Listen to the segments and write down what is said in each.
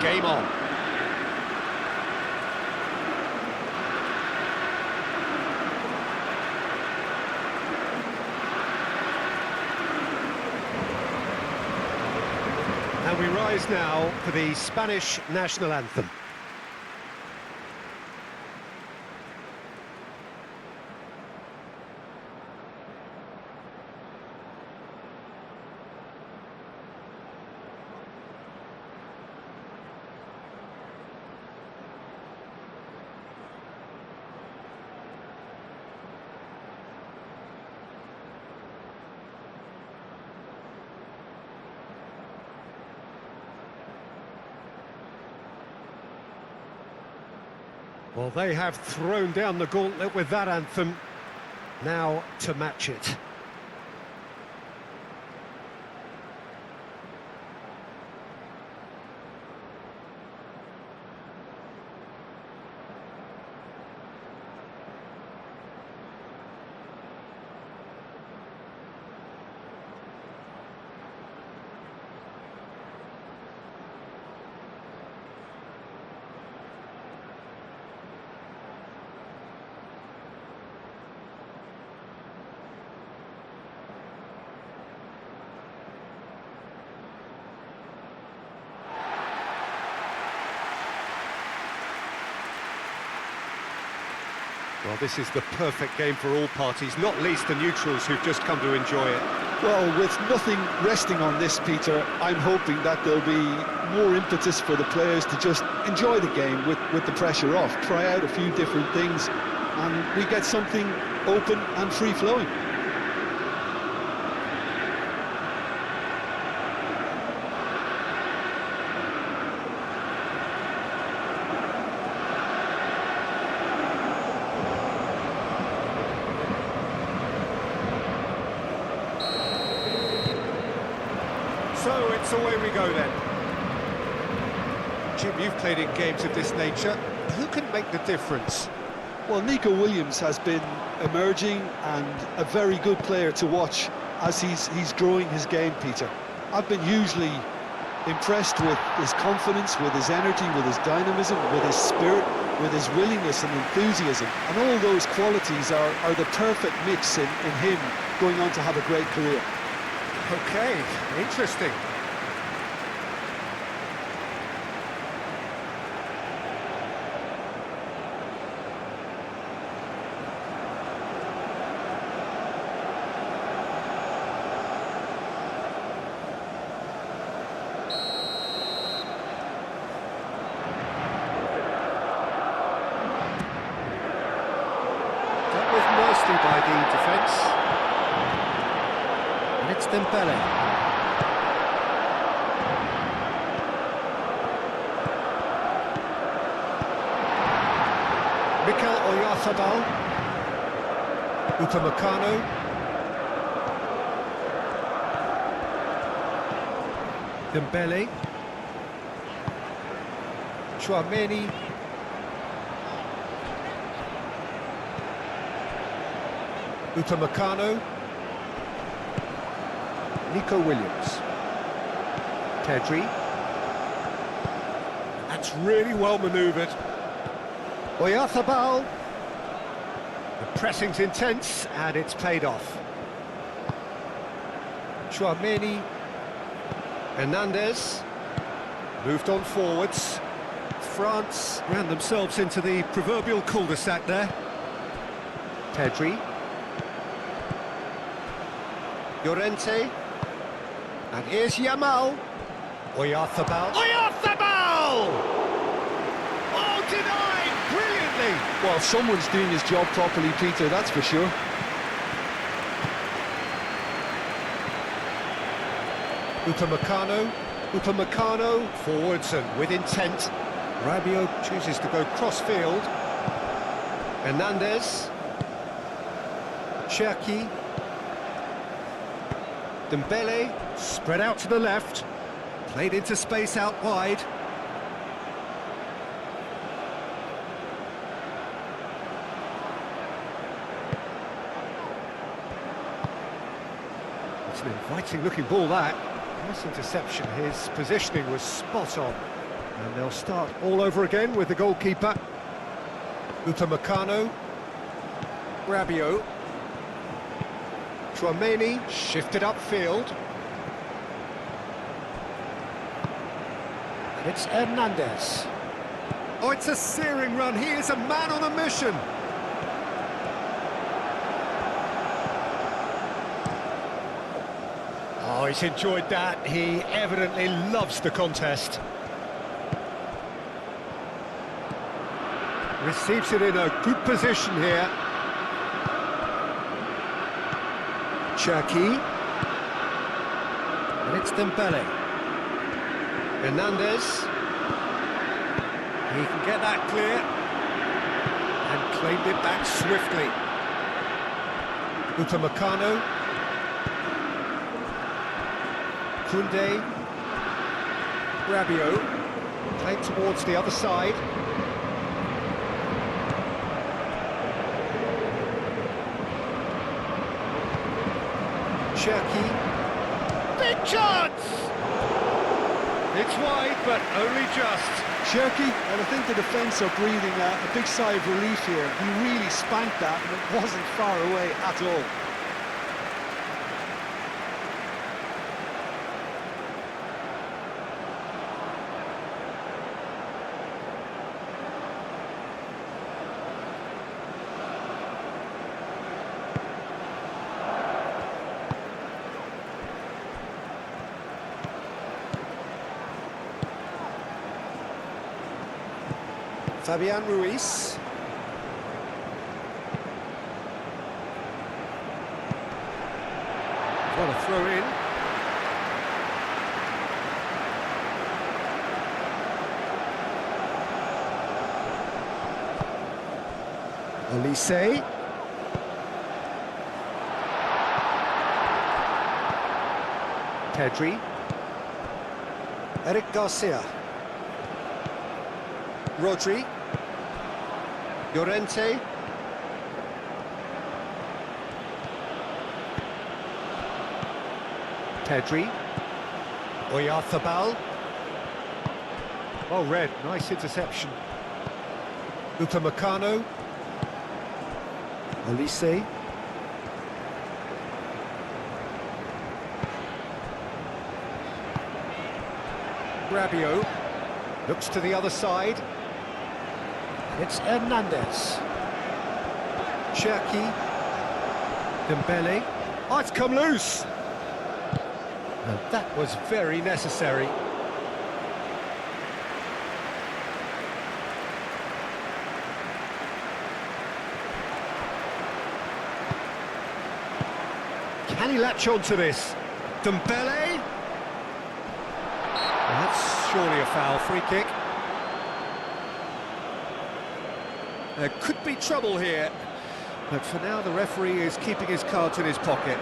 game on. And we rise now for the Spanish national anthem. Well, they have thrown down the gauntlet with that anthem. Now to match it. Well, this is the perfect game for all parties, not least the neutrals who've just come to enjoy it. Well, with nothing resting on this, Peter, I'm hoping that there'll be more impetus for the players to just enjoy the game with the pressure off, try out a few different things, and we get something open and free-flowing. So it's away we go then. Jim, you've played in games of this nature. Who can make the difference? Well, Nico Williams has been emerging and a very good player to watch as he's growing his game, Peter. I've been hugely impressed with his confidence, with his energy, with his dynamism, with his spirit, with his willingness and enthusiasm. And all those qualities are the perfect mix in him going on to have a great career. Okay, interesting. That was nicely by the defence. And it's Dembele. Mikel Oyarzabal, Upamecano, Dembele, Tchouaméni, Upamecano, Nico Williams, Pedri. That's really well manoeuvred. Oyarzabal. The pressing's intense and it's paid off. Tchouaméni. Hernandez. Moved on forwards. France ran themselves into the proverbial cul-de-sac there. Pedri. Llorente. And here's Yamal. Oyarzabal. Oyarzabal! Oh, denied! Brilliantly! Well, someone's doing his job properly, Peter, that's for sure. Upamecano, forwards and with intent. Rabiot chooses to go cross-field. Hernandez. Cherki. Dembele, spread out to the left. Played into space out wide. It's an inviting looking ball, that. Nice interception, his positioning was spot on. And they'll start all over again with the goalkeeper. Upamecano. Rabiot. Tchouaméni shifted upfield. And it's Hernandez. Oh, it's a searing run. He is a man on a mission. Oh, he's enjoyed that. He evidently loves the contest. Receives it in a good position here. Cherki. And it's Dembele. Hernandez. He can get that clear. And claimed it back swiftly. Upamecano. Koundé. Rabiot. Played towards the other side. Cherki. Big chance! It's wide, but only just. Cherki, and I think the defence are breathing a big sigh of relief here. He really spanked that, and it wasn't far away at all. Fabian Ruiz. What a throw in. Olise. Pedri. Eric Garcia. Rodri. Llorente. Pedri. Oyarzabal. Oh, red. Nice interception. Upamecano. Olise. Rabiot. Looks to the other side. It's Hernandez. Cherki. Dembele. Oh, it's come loose! And that was very necessary. Can he latch on to this? Dembele? Well, that's surely a foul. Free kick. There could be trouble here, but for now the referee is keeping his cards in his pocket.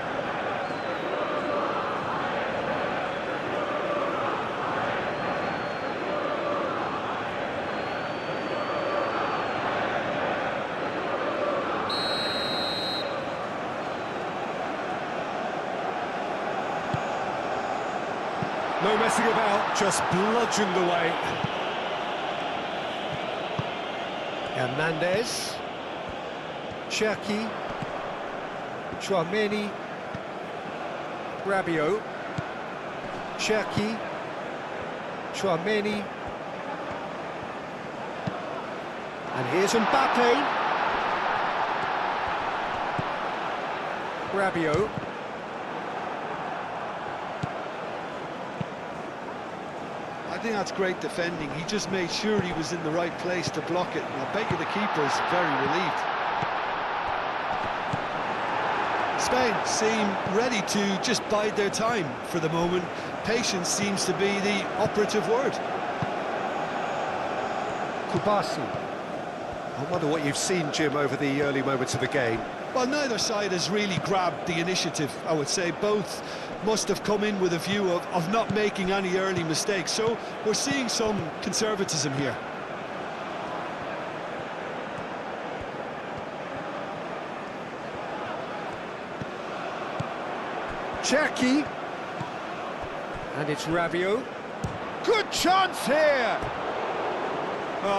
No messing about, just bludgeoned away. Hernandez. Cherki. Tchouaméni. Rabiot. Cherki. Tchouaméni. And here's Mbappe. Rabiot. I think that's great defending. He just made sure he was in the right place to block it. And I bet you the keeper's very relieved. Spain seem ready to just bide their time for the moment. Patience seems to be the operative word. Kubasi. I wonder what you've seen, Jim, over the early moments of the game. Well, neither side has really grabbed the initiative, I would say. Both must have come in with a view of not making any early mistakes. So we're seeing some conservatism here. Cherki. And it's Rabiot. Good chance here!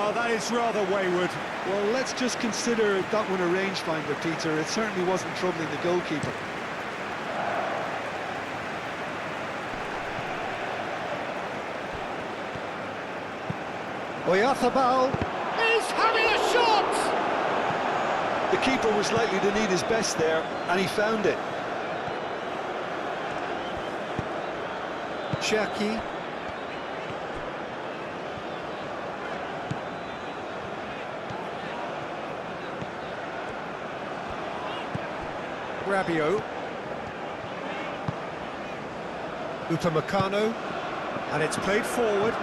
Oh, that is rather wayward. Well, let's just consider that one a rangefinder, Peter. It certainly wasn't troubling the goalkeeper. Oyarzabal is having a shot! The keeper was likely to need his best there, and he found it. Cherki. Rabiot. Upamecano. And it's played forward.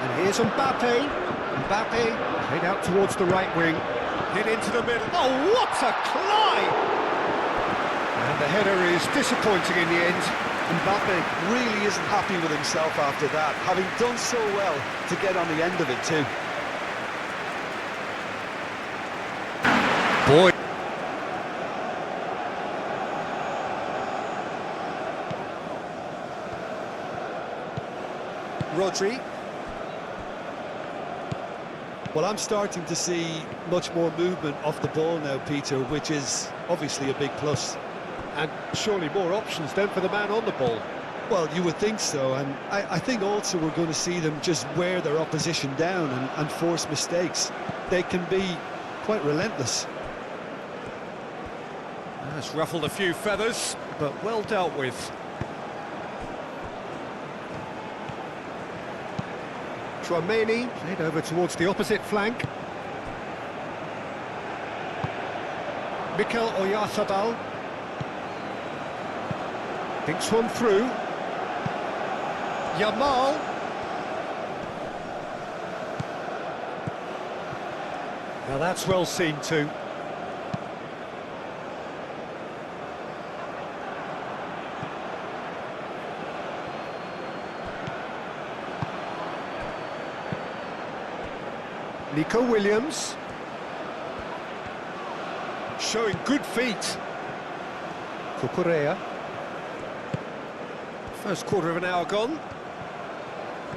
And here's Mbappe. Mbappe played out towards the right wing. Hit into the middle. Oh, what a climb! And the header is disappointing in the end. Mbappe really isn't happy with himself after that, having done so well to get on the end of it too. Boy. Rodri. Well, I'm starting to see much more movement off the ball now, Peter, which is obviously a big plus. And surely more options then for the man on the ball. Well, you would think so, and I think also we're going to see them just wear their opposition down and force mistakes. They can be quite relentless. That's ruffled a few feathers, but well dealt with. Tchouaméni played over towards the opposite flank. Mikel Oyarzabal thinks one through. Yamal. Now that's well seen too. Nico Williams. Showing good feet. Cucurella. First quarter of an hour gone.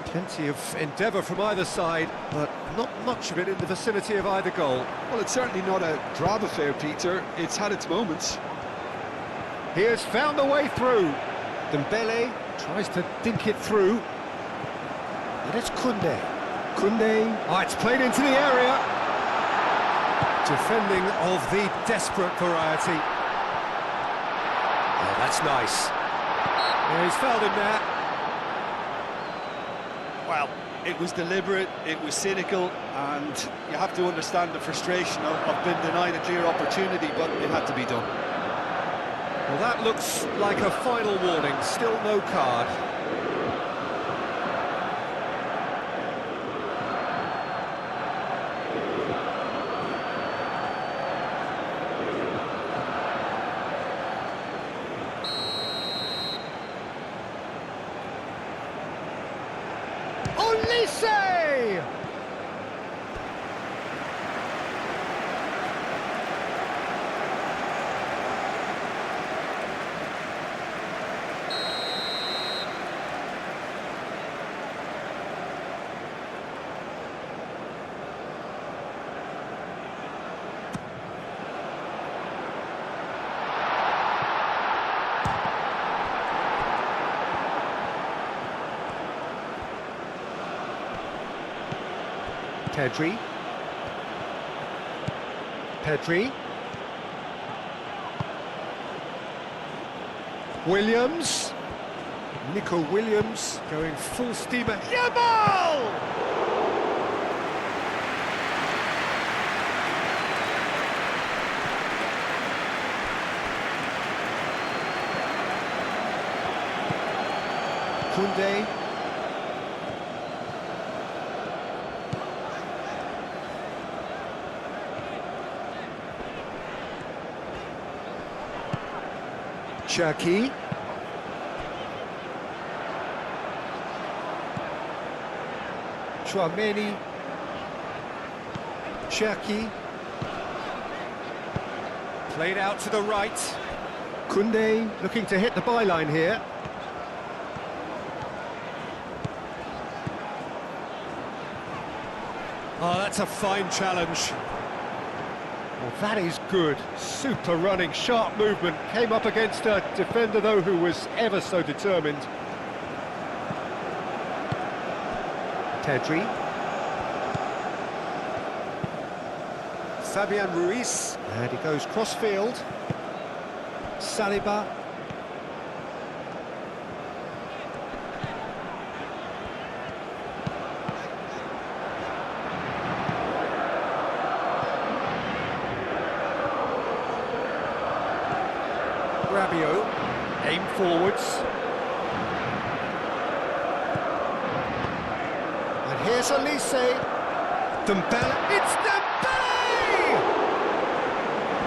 Plenty of endeavour from either side, but not much of it in the vicinity of either goal. Well, it's certainly not a drab affair, Peter. It's had its moments. He has found a way through. Dembele tries to dink it through. And it's Koundé. Koundé. Oh, it's played into the area. Defending of the desperate variety. Oh, that's nice. Yeah, he's fouled him there. Well, it was deliberate, it was cynical, and you have to understand the frustration of being denied a clear opportunity, but it had to be done. Well, that looks like a final warning. Still no card. Olise! Pedri. Williams. Nico Williams going full steam ahead. Yamal! Koundé. Cherki. Tchouaméni. Cherki. Played out to the right. Koundé looking to hit the byline here. Oh, that's a fine challenge. Well, that is good. Super running, sharp movement. Came up against a defender, though, who was ever so determined. Pedri. Fabian Ruiz. And he goes cross-field. Saliba. Rabiot, aim forwards. And here's Elise. Dembele, it's Dembele!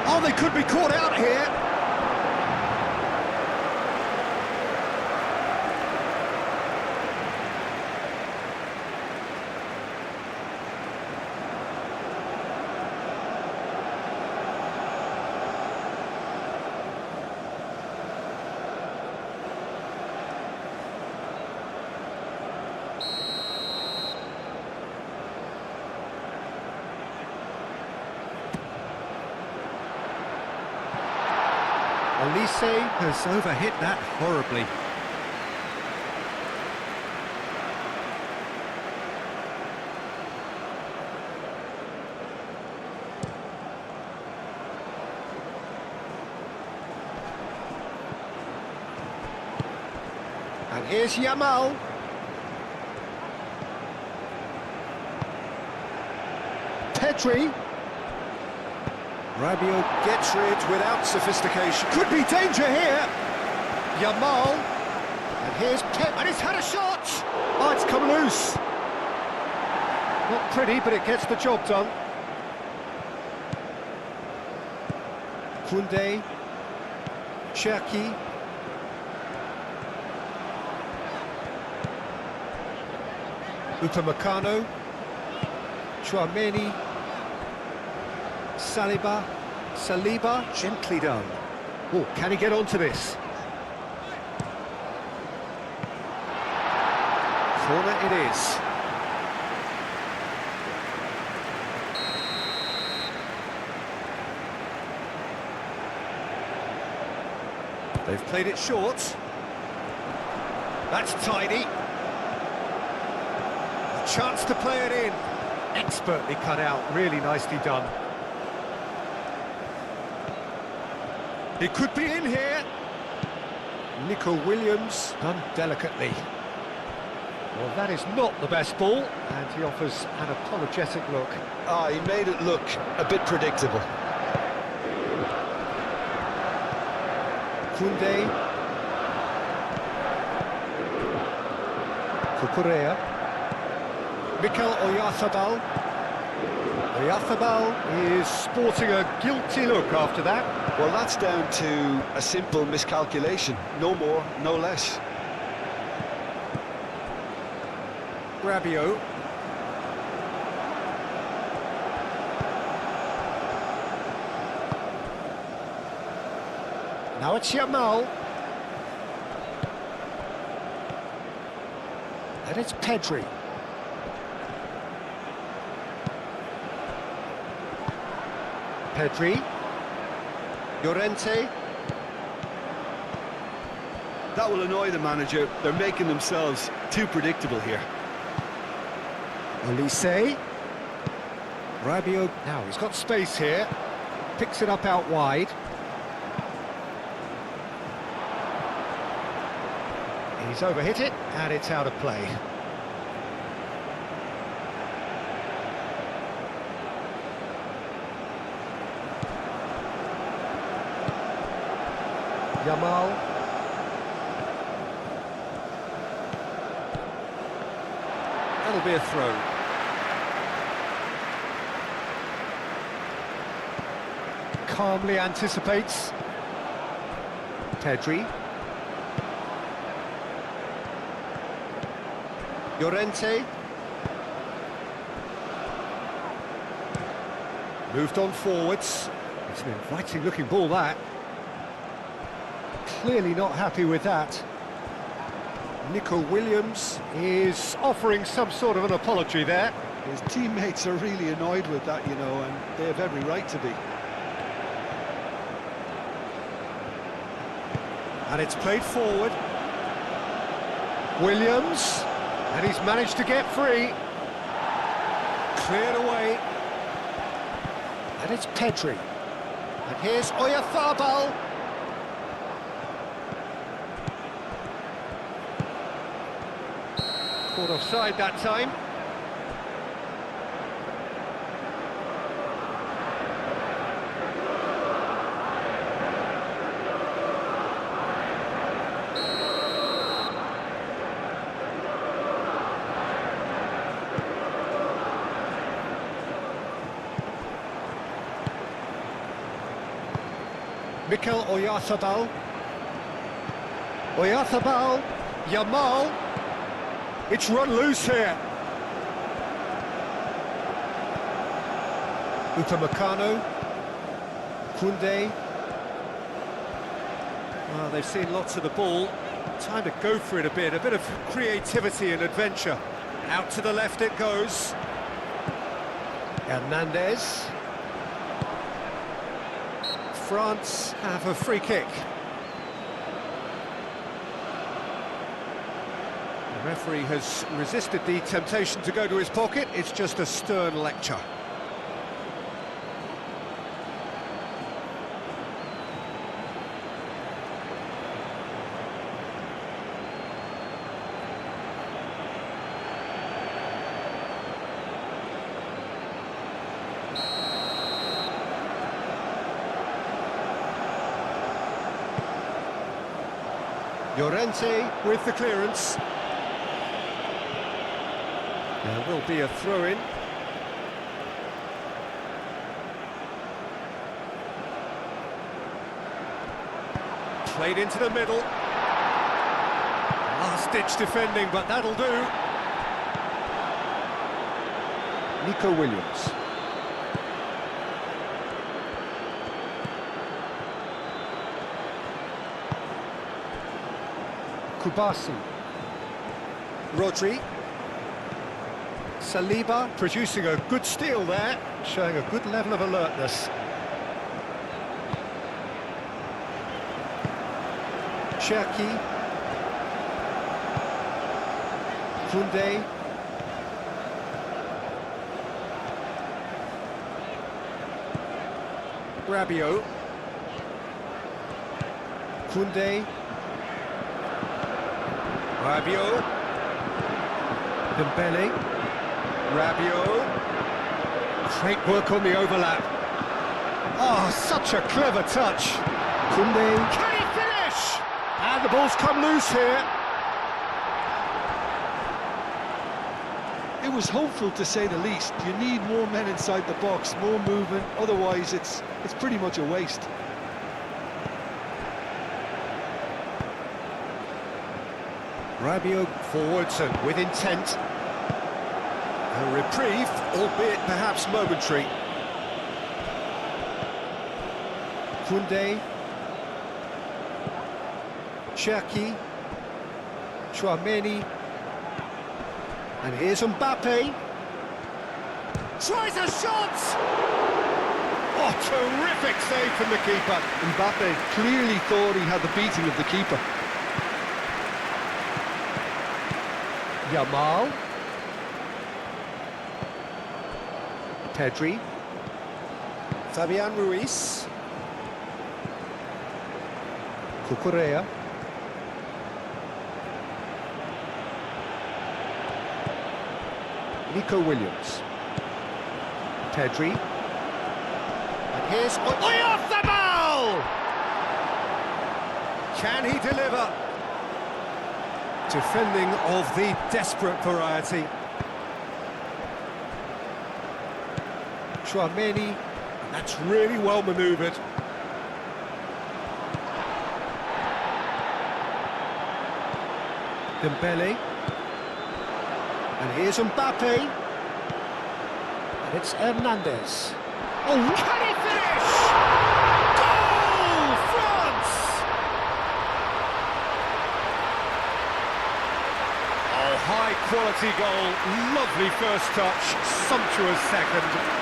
Oh, they could be caught out here. Elise has overhit that horribly. And here's Yamal. Pedri. Rabiot gets rid without sophistication. Could be danger here. Yamal. And here's Pep. And he's had a shot. Oh, it's come loose. Not pretty, but it gets the job done. Koundé. Cherki. Upamecano. Chouameni. Saliba, gently done. Oh, can he get onto this? Corner it is. They've played it short. That's tidy. A chance to play it in. Expertly cut out, really nicely done. It could be in here. Nico Williams, done delicately. Well, that is not the best ball, and he offers an apologetic look. He made it look a bit predictable. Koundé. Cucurella. Mikel Oyarzabal. Oyarzabal is sporting a guilty look after that. Well, that's down to a simple miscalculation. No more, no less. Rabiot. Now it's Yamal. And it's Pedri. Pedri. Llorente. That will annoy the manager. They're making themselves too predictable here. Elise. Rabiot. Now he's got space here. Picks it up out wide. He's overhit it, and it's out of play. Yamal. That'll be a throw. Calmly anticipates. Pedri. Llorente. Moved on forwards. It's an inviting looking ball, that. Clearly not happy with that. Nico Williams is offering some sort of an apology there. His teammates are really annoyed with that, you know, and they have every right to be. And it's played forward. Williams, and he's managed to get free. Cleared away. And it's Pedri. And here's Oyarzabal. Caught offside that time. Mikel Oyarzabal. Oyarzabal. Yamal. It's run loose here. Upamecano. Koundé. Well, they've seen lots of the ball. Time to go for it a bit of creativity and adventure. Out to the left it goes. Hernandez. France have a free kick. The referee has resisted the temptation to go to his pocket. It's just a stern lecture. Llorente with the clearance. There will be a throw-in. Played into the middle. Last-ditch defending, but that'll do. Nico Williams. Kubasi. Rodri. Saliba producing a good steal there, showing a good level of alertness. Cherki. Koundé. Rabiot. Koundé. Rabiot. Dembele. Rabiot. Great work on the overlap. Oh, such a clever touch. Koundé. Can he finish? And the ball's come loose here. It was hopeful, to say the least. You need more men inside the box, more movement, otherwise it's pretty much a waste. Rabiot forwards and with intent. A reprieve, albeit perhaps momentary. Koundé. Cherki. Chouameni. And here's Mbappe. Tries a shot! Oh, terrific save from the keeper. Mbappe clearly thought he had the beating of the keeper. Yamal. Pedri. Fabian Ruiz. Cucurella. Nico Williams. Pedri. And here's Oyarzabal! Can he deliver? Defending of the desperate variety. Chouameni, that's really well manoeuvred. Dembele. And here's Mbappe. And it's Hernandez. Oh, can he finish? Goal, France! Oh, High-quality goal, lovely first touch, sumptuous second.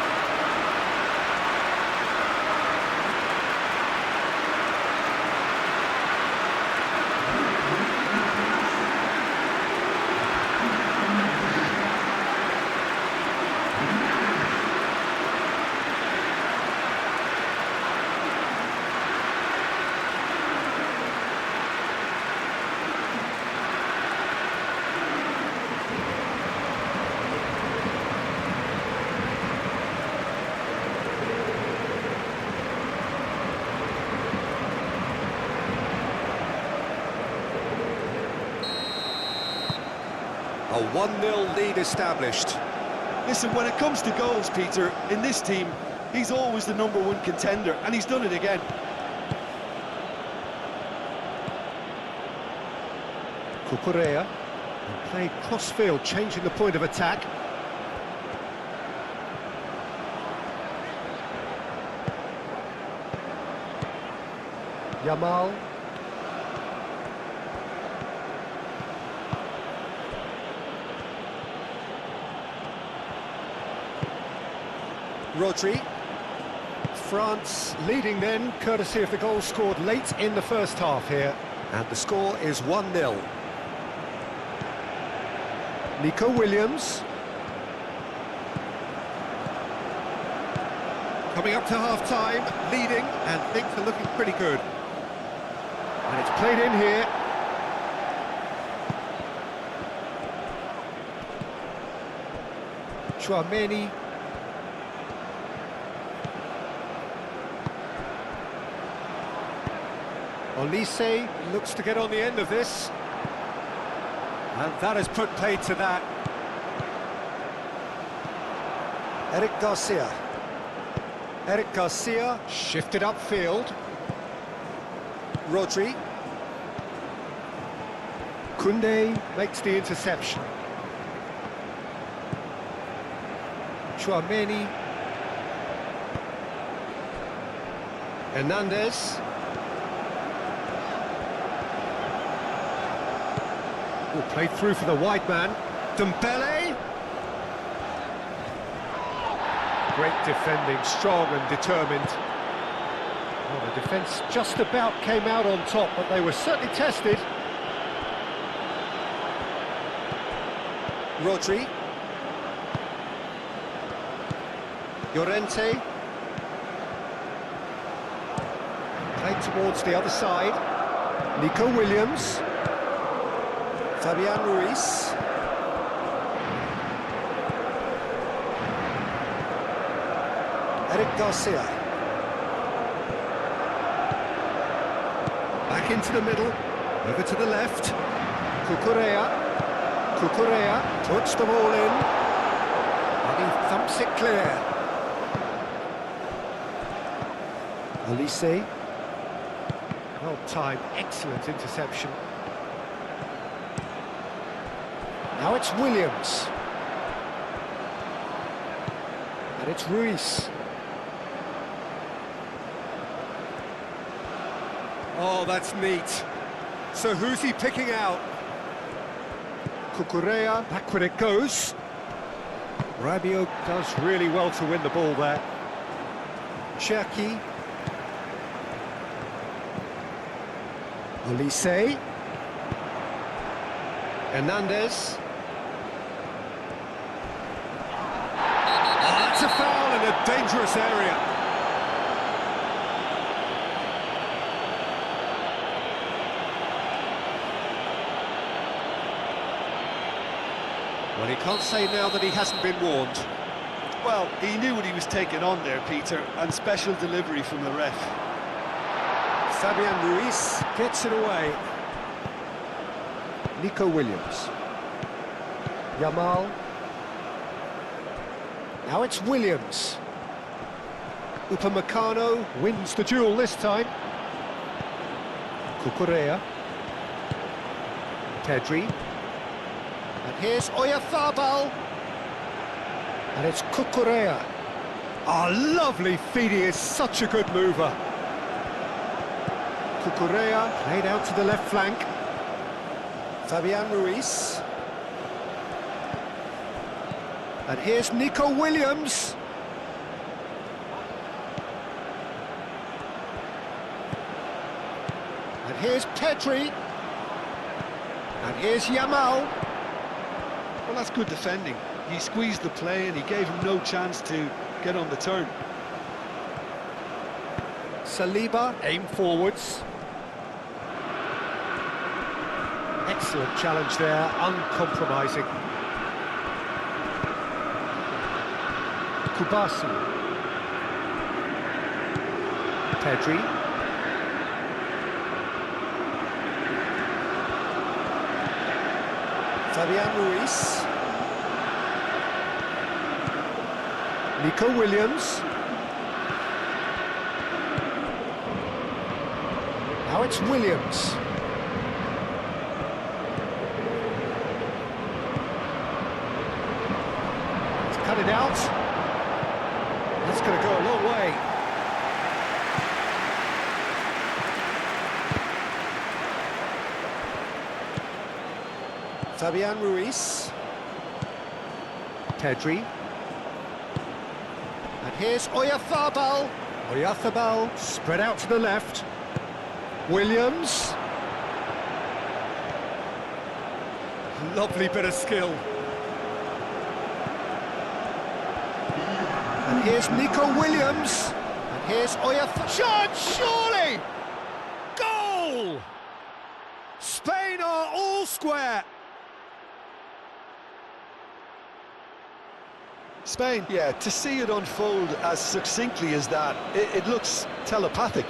A 1-0 lead established. Listen, when it comes to goals, Peter, in this team, he's always the #1 contender, and he's done it again. Cucurella played cross-field, changing the point of attack. Yamal. Rodri. France leading then, courtesy of the goal scored late in the first half here. And the score is 1-0. Nico Williams. Coming up to half-time, leading, and things are looking pretty good. And it's played in here. Chouameni. Olise looks to get on the end of this. And that has put paid to that. Eric Garcia. Eric Garcia shifted upfield. Rodri. Koundé makes the interception. Chouameni. Hernandez. Played through for the wide man. Dembele. Great defending, strong and determined. Well, the defence just about came out on top, but they were certainly tested. Rodri. Llorente. Played towards the other side. Nico Williams. Fabian Ruiz. Eric Garcia. Back into the middle, over to the left. Cucurella. Cucurella puts the ball in. And he thumps it clear. Olise. Well timed, excellent interception. Now it's Williams. And it's Ruiz. Oh, that's neat. So who's he picking out? Cucurella, back when it goes. Rabiot does really well to win the ball there. Cherki. Olise. Hernandez. It's a foul in a dangerous area. Well, he can't say now that he hasn't been warned. Well, he knew what he was taking on there, Peter, and special delivery from the ref. Fabian Ruiz gets it away. Nico Williams. Yamal. Now it's Williams. Upamecano wins the duel this time. Cucurella. Pedri. And here's Oyarzabal. And it's Cucurella. Oh, lovely feed, he is such a good mover. Cucurella played out to the left flank. Fabian Ruiz. And here's Nico Williams. And here's Pedri. And here's Yamal. Well, that's good defending. He squeezed the play and he gave him no chance to get on the turn. Saliba, aim forwards. Excellent challenge there, uncompromising. Kubasi. Pedri. Fabian Ruiz. Nico Williams. Now it's Williams. Let's cut it out. That's going to go a long way. Fabian Ruiz. Pedri. And here's Oyarzabal. Oyarzabal spread out to the left. Williams. Lovely bit of skill. And here's Nico Williams. And here's Oyarzabal. Shot, surely! Goal! Spain are all square. Spain, yeah, to see it unfold as succinctly as that, it looks telepathic.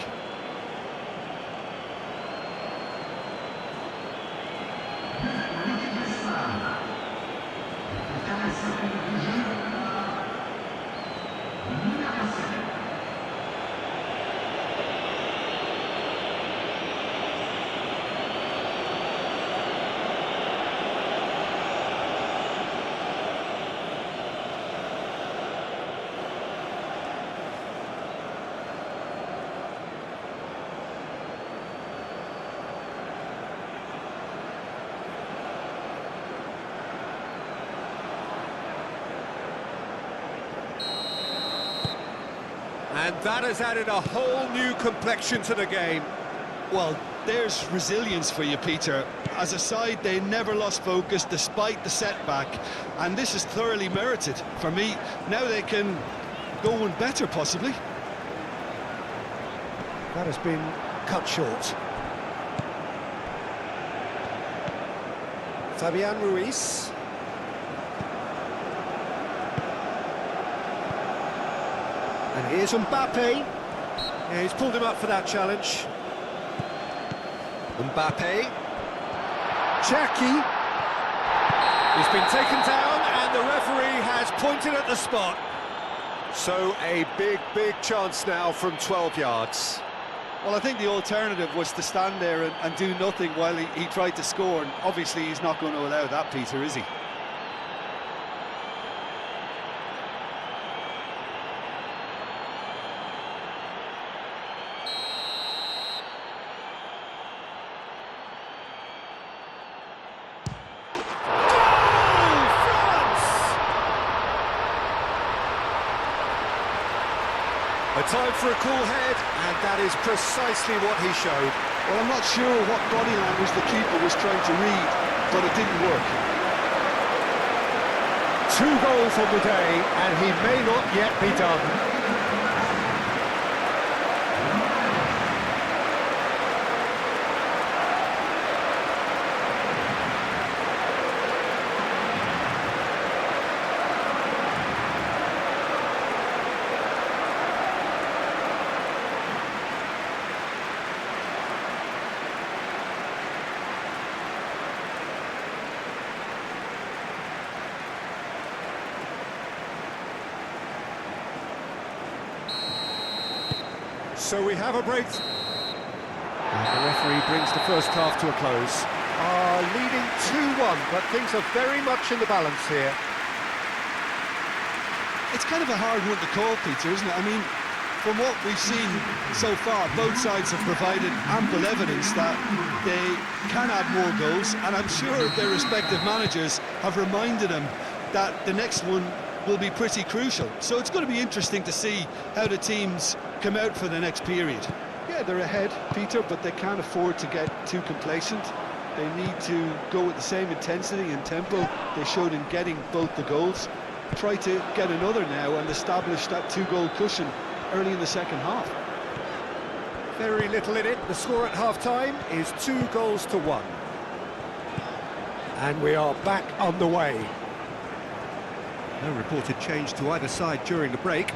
And that has added a whole new complexion to the game. Well, there's resilience for you, Peter. As a side, they never lost focus despite the setback, and this is thoroughly merited. For me, now they can go one better, possibly. That has been cut short. Fabian Ruiz. And here's Mbappe. Yeah, he's pulled him up for that challenge. Mbappe. Jackie. He's been taken down and the referee has pointed at the spot. So a big, big chance now from 12 yards. Well, I think the alternative was to stand there and do nothing while he tried to score, and obviously he's not going to allow that, Peter, is he? A time for a cool head, and that is precisely what he showed. Well, I'm not sure what body language the keeper was trying to read, but it didn't work. 2 goals on the day, and he may not yet be done. So we have a break. And the referee brings the first half to a close. Leading 2-1, but things are very much in the balance here. It's kind of a hard one to call, Peter, isn't it? I mean, from what we've seen so far, both sides have provided ample evidence that they can add more goals, and I'm sure their respective managers have reminded them that the next one will be pretty crucial. So it's going to be interesting to see how the teams come out for the next period. Yeah, they're ahead, Peter, but they can't afford to get too complacent. They need to go with the same intensity and tempo they showed in getting both the goals. Try to get another now and establish that two-goal cushion early in the second half. Very little in it. The score at half-time is 2-1. And we are back underway. No reported change to either side during the break.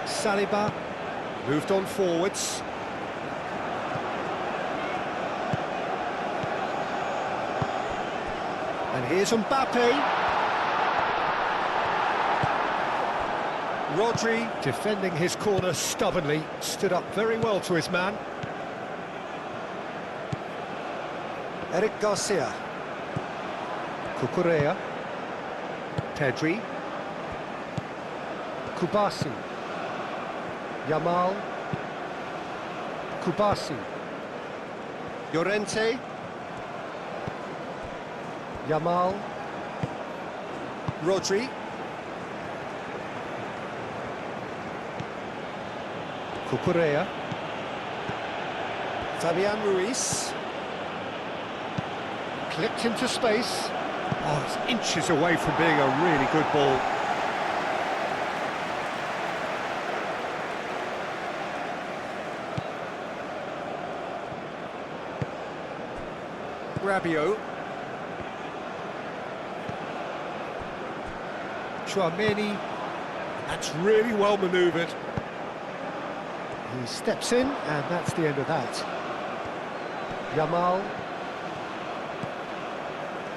Saliba moved on forwards. And here's Mbappe. Rodri, defending his corner stubbornly, stood up very well to his man. Eric Garcia. Cucurella. Pedri. Kubasi. Yamal. Kubasi. Llorente. Yamal. Rodri. Cucurella. Fabian Ruiz. Clipped into space. Oh, it's inches away from being a really good ball. Rabiot. Tchouameni. That's really well manoeuvred. He steps in, and that's the end of that. Yamal.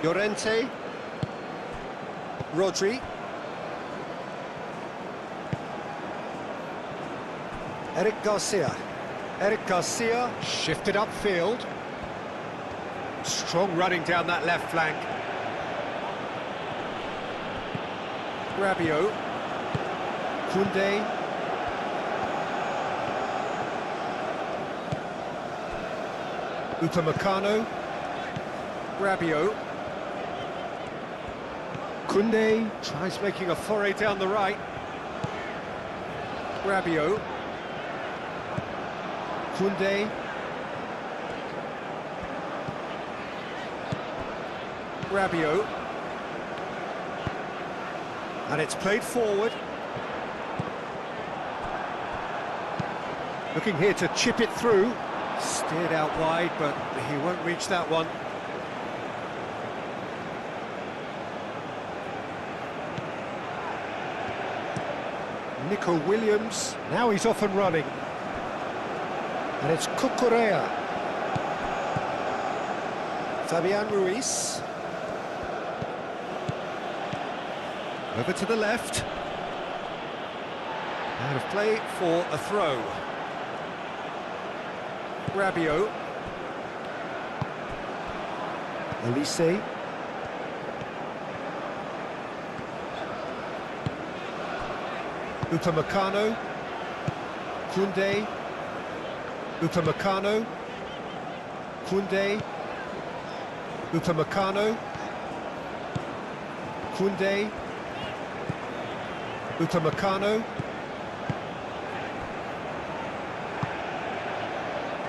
Llorente. Rodri. Eric Garcia. Eric Garcia shifted upfield. Strong running down that left flank. Rabiot. Koundé. Upamecano. Rabiot. Koundé tries making a foray down the right. Rabiot. Koundé. Rabiot. And it's played forward. Looking here to chip it through. Steered out wide, but he won't reach that one. Nico Williams, now he's off and running. And it's Cucurella. Fabian Ruiz. Over to the left. Out of play for a throw. Rabiot. Olise. Upamecano. Koundé. Upamecano. Koundé. Upamecano. Koundé. Upamecano.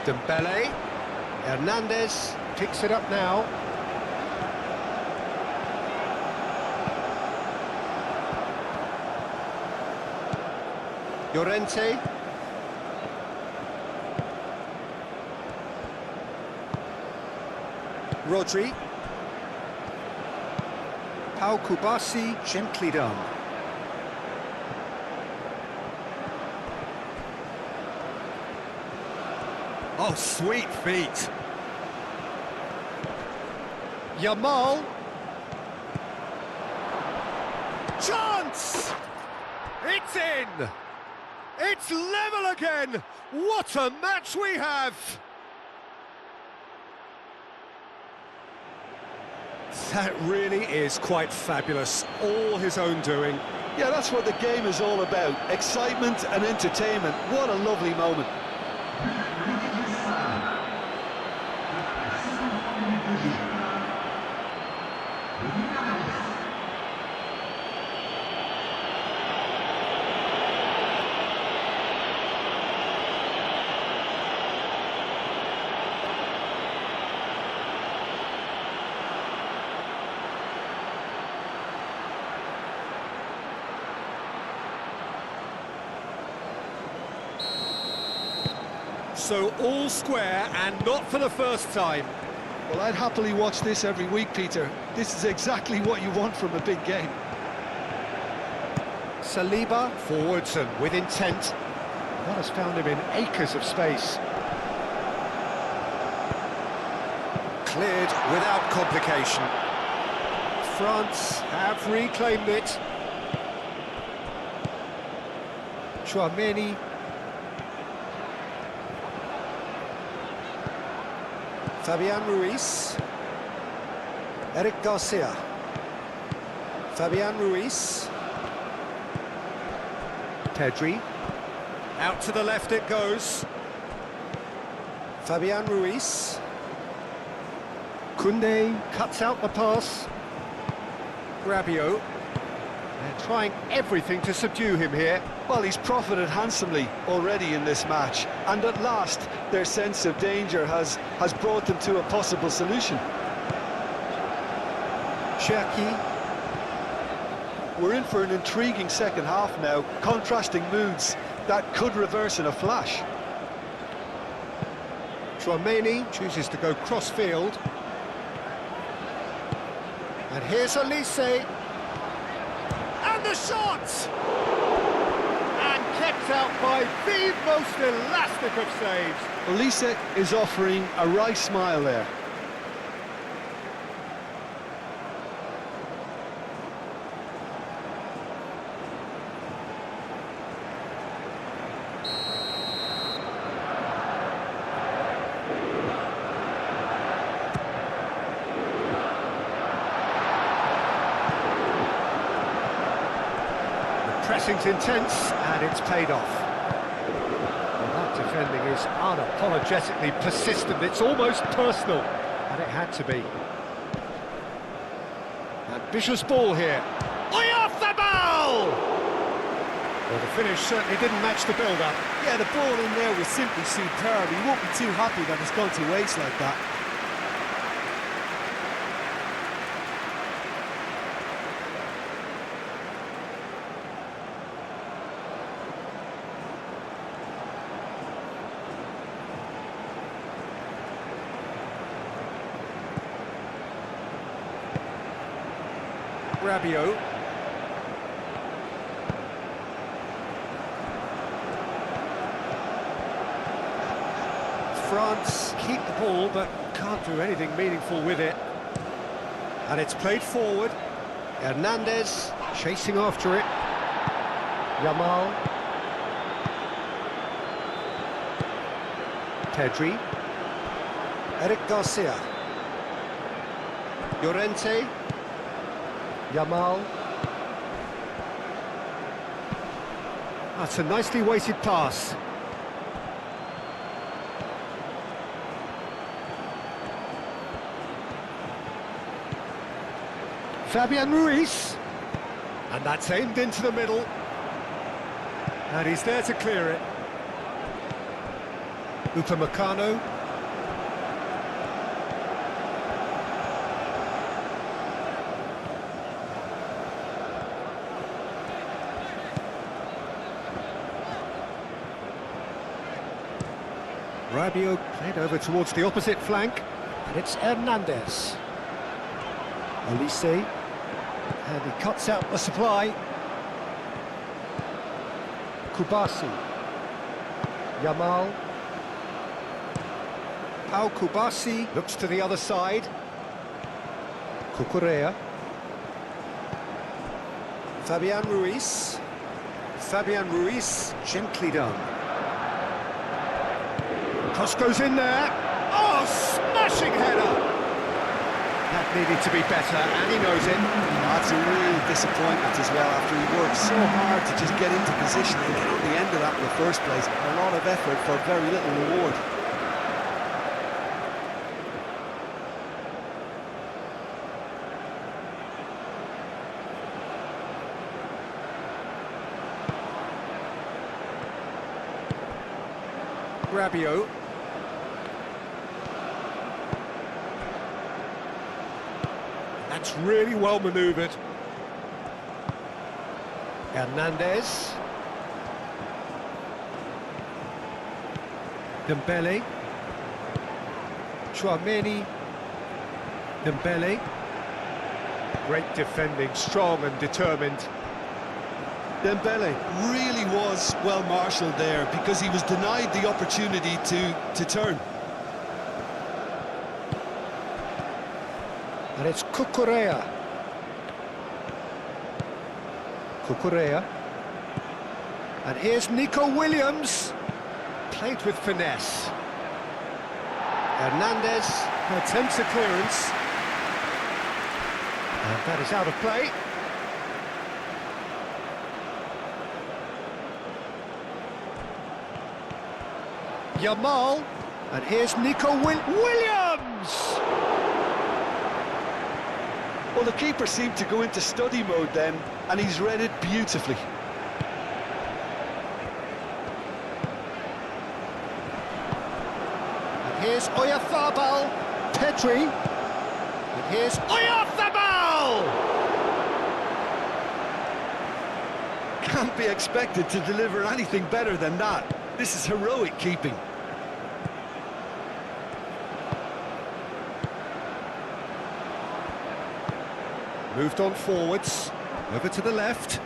Dembele. Hernandez picks it up now. Llorente. Rodri. Pau Kubasi, gently done. Oh, sweet feet. Yamal. Chance! It's in! It's level again! What a match we have! That really is quite fabulous. All his own doing. Yeah, that's what the game is all about. Excitement and entertainment. What a lovely moment. So all square and not for the first time. Well, I'd happily watch this every week, Peter. This is exactly what you want from a big game. Saliba forwards and with intent. That has found him in acres of space. Cleared without complication. France have reclaimed it. Chouameni. Fabian Ruiz. Eric Garcia. Fabian Ruiz. Pedri. Out to the left it goes. Fabian Ruiz. Koundé cuts out the pass. Rabiot. They're trying everything to subdue him here. Well, he's profited handsomely already in this match, and at last their sense of danger has brought them to a possible solution. Cherki. We're in for an intriguing second half now, contrasting moods that could reverse in a flash. Chouameni chooses to go cross-field. And here's Elise. And the shot! And kept out by the most elastic of saves. Elise is offering a wry smile there. Pressing's intense, and it's paid off. Well, that defending is unapologetically persistent. It's almost personal, and it had to be. Ambitious ball here. Off the ball! Well, the finish certainly didn't match the build-up. Yeah, the ball in there was simply superb. He won't be too happy that it's gone to waste like that. Rabiot. France keep the ball, but can't do anything meaningful with it. And it's played forward. Hernandez chasing after it. Yamal. Pedri. Eric Garcia. Llorente. Yamal. That's a nicely weighted pass. Fabian Ruiz. And that's aimed into the middle. And he's there to clear it. Upamecano. Rabiot played over towards the opposite flank, and it's Hernandez. Elise, and he cuts out the supply. Kubasi. Yamal. Pau Kubasi looks to the other side. Cucurella. Fabian Ruiz. Fabian Ruiz, gently done. Cross goes in there. Oh, smashing header! That needed to be better, and he knows it. That's a real disappointment as well, after he worked so hard to just get into position and get on the end of that in the first place. A lot of effort for very little reward. Rabiot. That's really well manoeuvred. Hernandez. Dembele. Tchouaméni. Dembele. Great defending, strong and determined. Dembele really was well marshalled there because he was denied the opportunity to turn. And it's Cucurella. Cucurella. And here's Nico Williams. Played with finesse. Hernandez attempts a clearance. And that is out of play. Yamal. And here's Nico Williams! Well, the keeper seemed to go into study mode then, and he's read it beautifully. And here's Oyarzabal. Pedri. And here's Oyarzabal! Can't be expected to deliver anything better than that. This is heroic keeping. Moved on forwards, over to the left.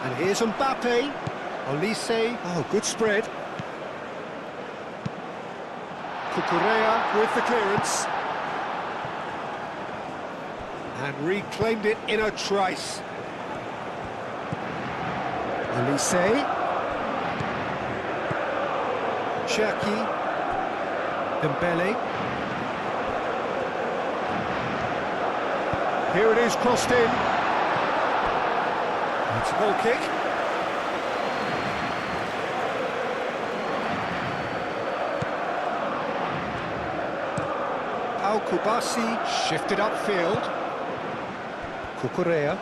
And here's Mbappe. Olise, oh, good spread. Cucurella with the clearance. And reclaimed it in a trice. Olise. Cherki. Dembele. Here it is, crossed in. It's a goal kick. Pau Kubasi shifted upfield. Cucurella.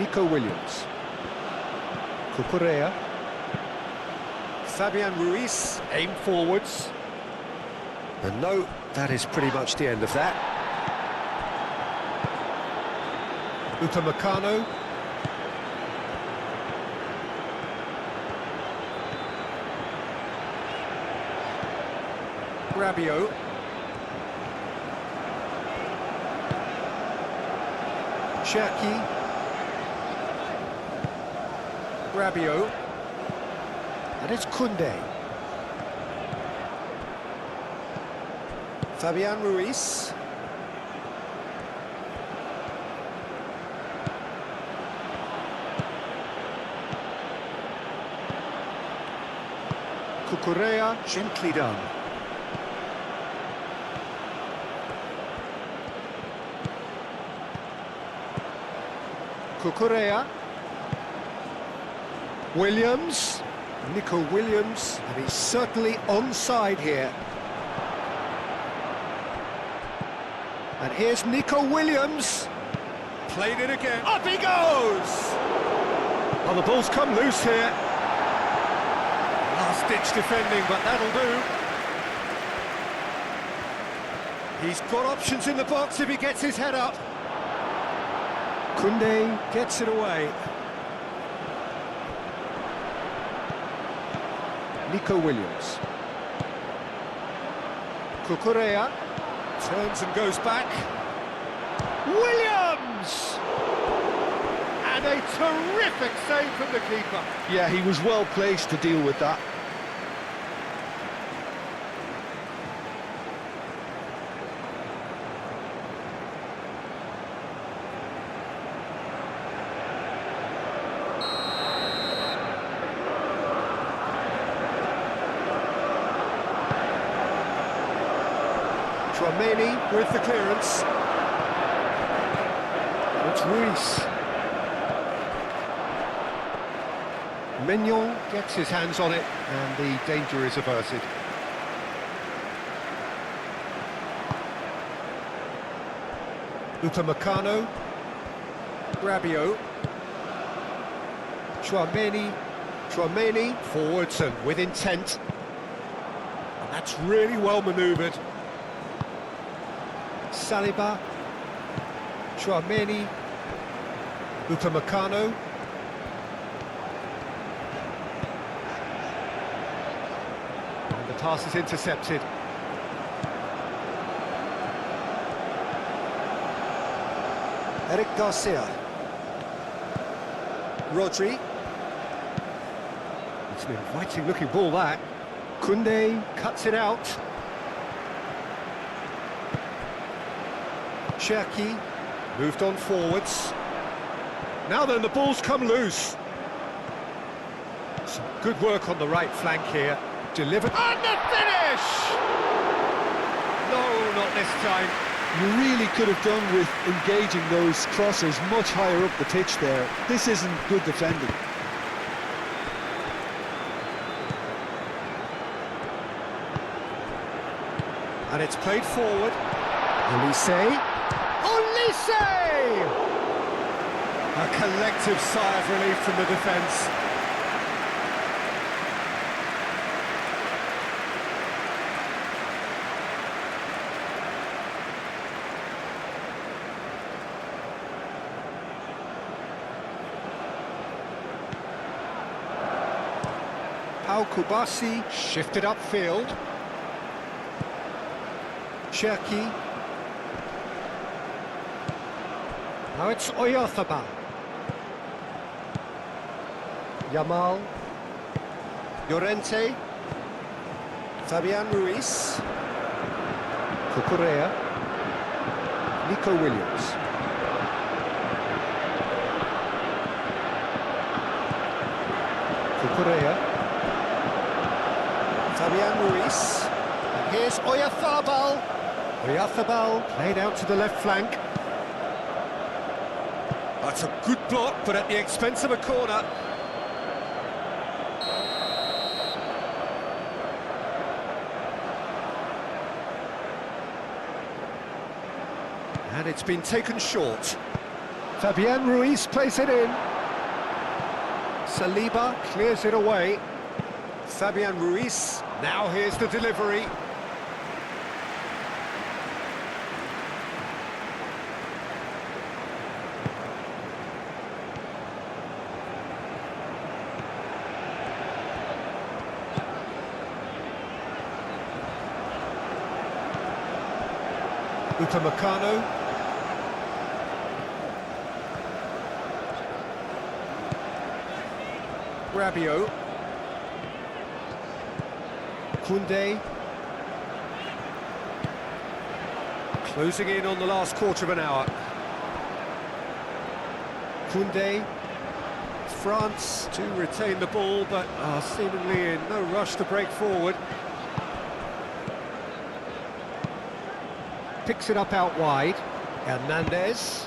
Nico Williams. Cucurella. Fabian Ruiz aimed forwards. And no, that is pretty much the end of that. Upamecano. Rabiot. Cherki. Rabiot. And it's Koundé. Fabian Ruiz. Cucurella, gently done. Cucurella. Williams. Nico Williams, and he's certainly onside here. And here's Nico Williams. Played it again. Up he goes! Oh, the ball's come loose here. Last-ditch defending, but that'll do. He's got options in the box if he gets his head up. Koundé gets it away. Nico Williams. Cucurella. Turns and goes back. Williams! And a terrific save from the keeper. Yeah, he was well placed to deal with that. Tchouaméni with the clearance. And it's Ruiz. Mignon gets his hands on it, and the danger is averted. Upamecano. Rabiot. Tchouaméni forwards and with intent. And that's really well manoeuvred. Saliba. Tchouaméni. Upamecano. pass is intercepted. Eric Garcia. Rodri. It's an inviting looking ball, that. Koundé cuts it out. Cherki moved on forwards. Now then, the ball's come loose. Some good work on the right flank here. Delivered. And the finish! No, not this time. You really could have done with engaging those crossers much higher up the pitch there. This isn't good defending. And it's played forward. Olise! Olise! A collective sigh of relief from the defence. Pau Kubasi shifted upfield. Cherki. Now it's Oyarzabal. Yamal. Llorente. Fabian Ruiz. Cucurella. Nico Williams. Cucurella. Fabian Ruiz. And here's Oyarzabal. Oyarzabal played out to the left flank. That's a good block, but at the expense of a corner. And it's been taken short. Fabian Ruiz plays it in. Saliba clears it away. Fabian Ruiz, now here's the delivery. Upamecano. Rabiot. Koundé. Closing in on the last quarter of an hour. Koundé. France to retain the ball, but are seemingly in no rush to break forward. Picks it up out wide. Hernandez.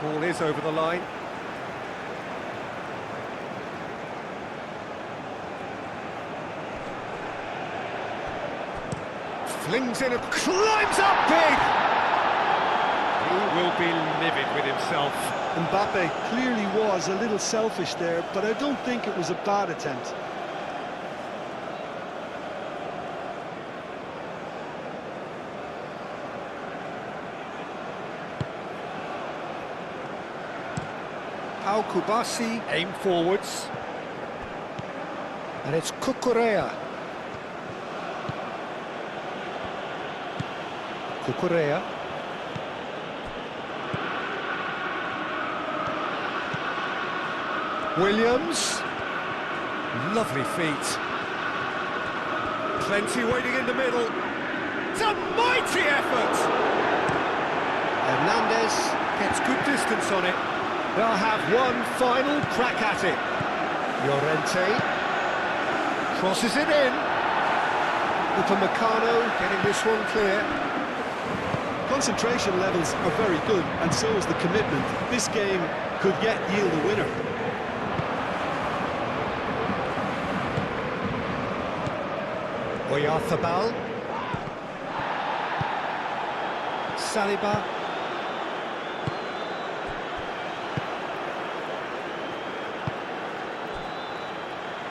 Ball is over the line. Flings in and climbs up big! He will be livid with himself. Mbappe clearly was a little selfish there, but I don't think it was a bad attempt. Pau Kubasi aim forwards. And it's Cucurella. Cucurella. Williams. Lovely feet. Plenty waiting in the middle. It's a mighty effort! Hernandez gets good distance on it. They'll have one final crack at it. Llorente crosses it in. Upamecano getting this one clear. Concentration levels are very good, and so is the commitment. This game could yet yield a winner. Oyarzabal. Saliba.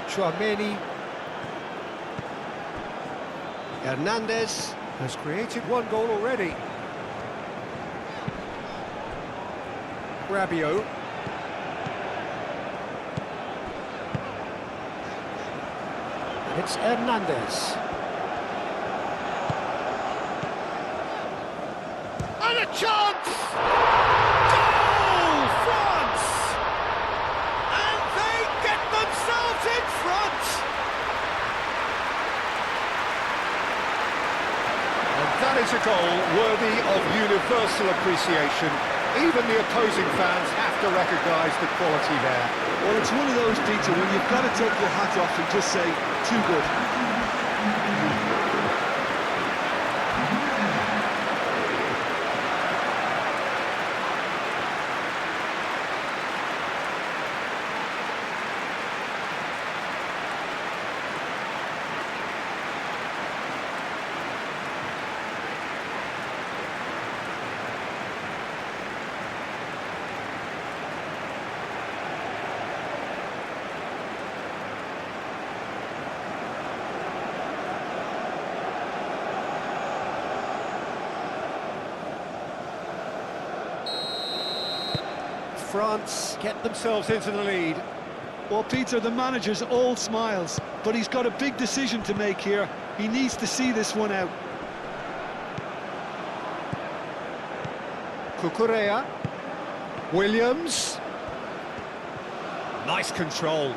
Chouameni. Hernandez has created one goal already. Rabiot. And It's Hernandez. And a chance! Goal, France! And they get themselves in front! And that is a goal worthy of universal appreciation. Even the opposing fans have to recognise the quality there. Well, it's one of those, Peter, when you've got to take your hat off and just say, too good. France get themselves into the lead. Well, Peter, the manager's all smiles, but he's got a big decision to make here. He needs to see this one out. Cucurella. Williams. Nice control.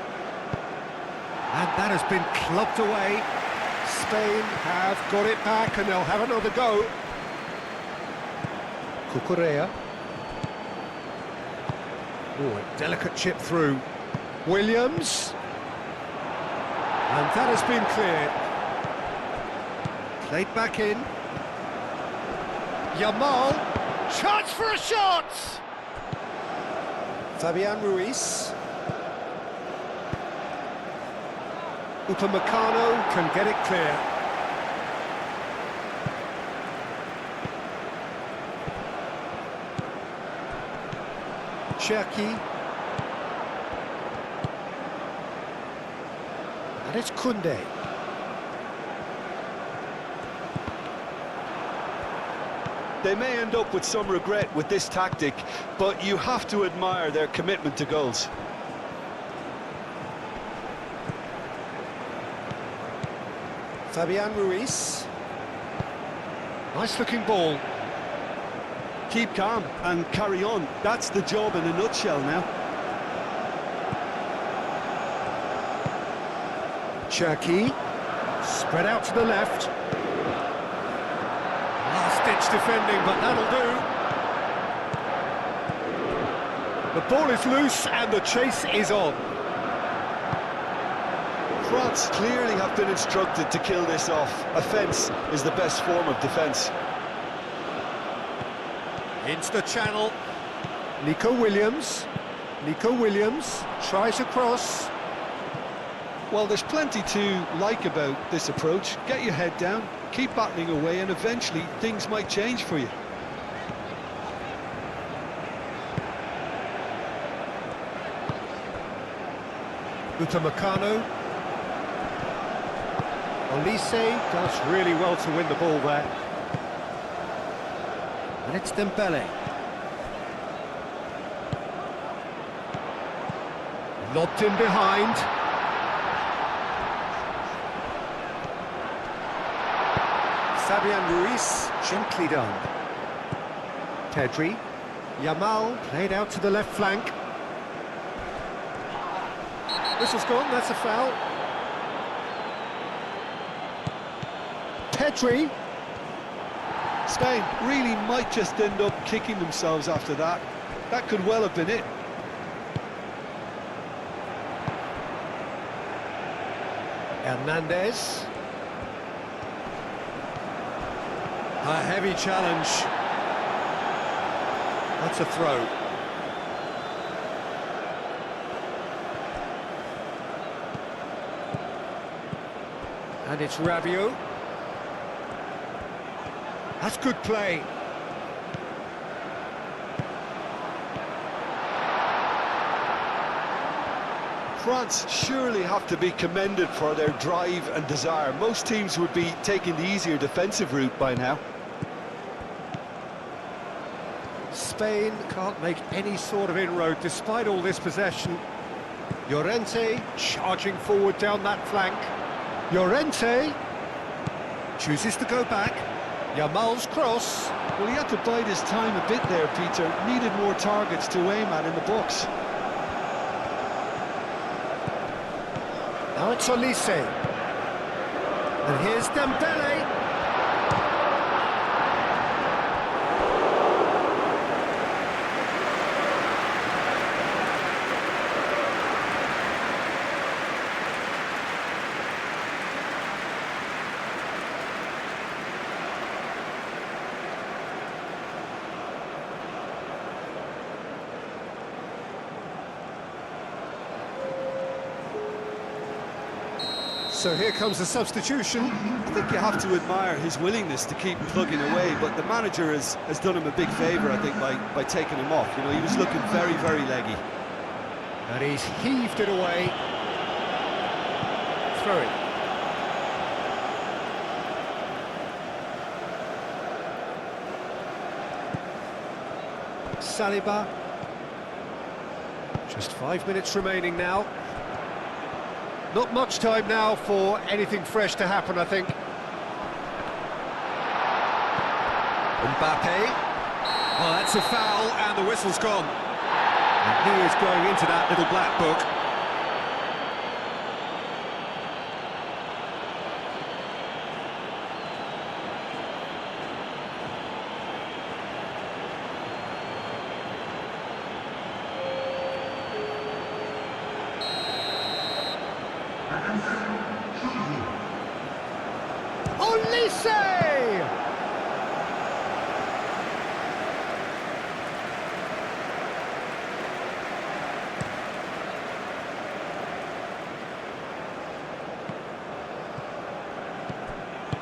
And that has been clubbed away. Spain have got it back and they'll have another go. Cucurella. Oh, a delicate chip through. Williams. And that has been cleared. Played back in. Yamal. Chance for a shot! Fabian Ruiz. Upamecano can get it clear. Cherki. And it's Koundé. They may end up with some regret with this tactic, but you have to admire their commitment to goals. Fabian Ruiz. Nice looking ball. Keep calm and carry on. That's the job in a nutshell now. Cherki. Spread out to the left. Last-ditch defending, but that'll do. The ball is loose and the chase is on. France clearly have been instructed to kill this off. Offence is the best form of defence. Into the channel. Nico Williams. Nico Williams tries a cross. Well, there's plenty to like about this approach. Get your head down, keep battling away, and eventually things might change for you. Upamecano. Olise does really well to win the ball there. And it's Dembele. Lobbed in behind. Fabian Ruiz, gently done. Pedri. Yamal played out to the left flank. Whistle's gone, that's a foul. Pedri. Spain really might just end up kicking themselves after that. That could well have been it. Hernandez. A heavy challenge. That's a throw. And it's Rabiot. That's good play. France surely have to be commended for their drive and desire. Most teams would be taking the easier defensive route by now. Spain can't make any sort of inroad despite all this possession. Llorente charging forward down that flank. Llorente chooses to go back. Yamal's cross. Well, he had to bide his time a bit there, Peter. Needed more targets to aim at in the box. Now it's Olise. And here's Dembele. So here comes the substitution. I think you have to admire his willingness to keep plugging away, but the manager has done him a big favour, I think, by taking him off. You know, he was looking very, very leggy. And he's heaved it away. Throw it. Saliba. Just 5 minutes remaining now. Not much time now for anything fresh to happen, I think. Mbappe. Oh, that's a foul, and the whistle's gone. And he is going into that little black book. Olise!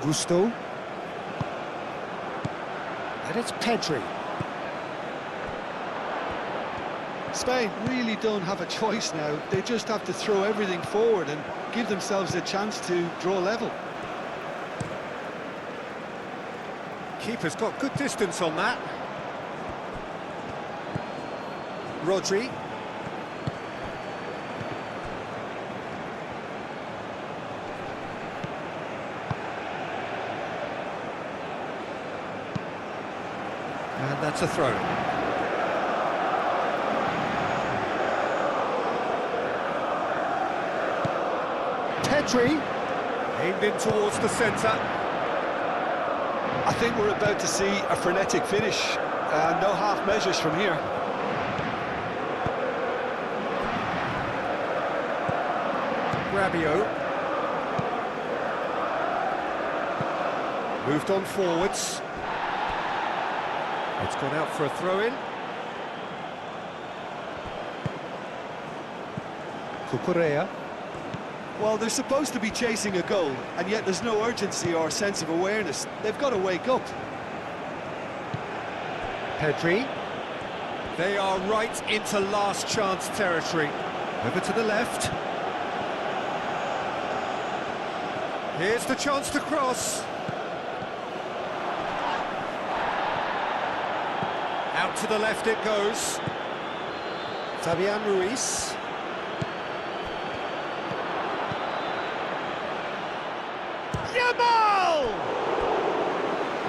Gusto. And it's Pedri. Spain really don't have a choice now. They just have to throw everything forward and give themselves a chance to draw level. Keeper's got good distance on that. Rodri. And that's a throw. Pedri. Aimed in towards the centre. I think we're about to see a frenetic finish. No half measures from here. Rabiot. Moved on forwards. It's gone out for a throw-in. Cucurella. Well, they're supposed to be chasing a goal, and yet there's no urgency or sense of awareness. They've got to wake up. Pedri. They are right into last chance territory. Over to the left. Here's the chance to cross. Out to the left it goes. Fabian Ruiz. Yamal!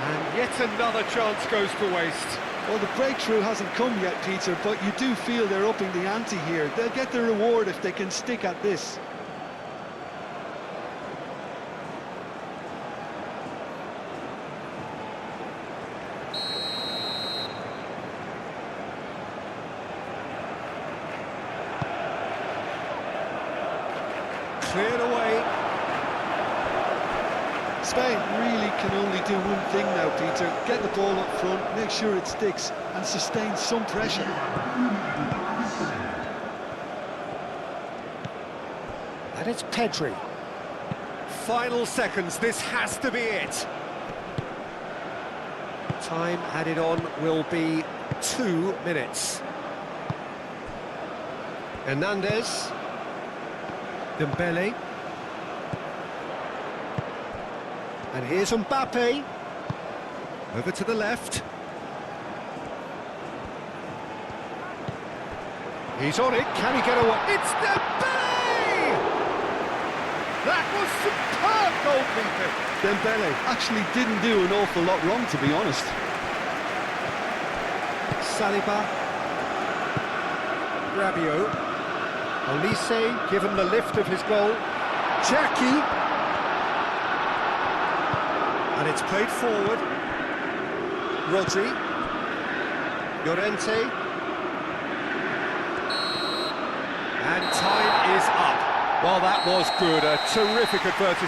And yet another chance goes to waste. Well, the breakthrough hasn't come yet, Peter, but you do feel they're upping the ante here. They'll get the reward if they can stick at this. Cleared away. Spain really can only do one thing now, Peter. Get the ball up front, make sure it sticks, and sustain some pressure. And it's Pedri. Final seconds, this has to be it. Time added on will be 2 minutes. Hernandez. Dembele. And here's Mbappe. Over to the left. He's on it. Can he get away? It's Dembele! That was superb goalkeeping. Dembele actually didn't do an awful lot wrong, to be honest. Saliba. Rabiot. Olise given the lift of his goal. Jackie. And it's played forward. Rodri. Llorente. And time is up. Well, that was good. A terrific advertisement.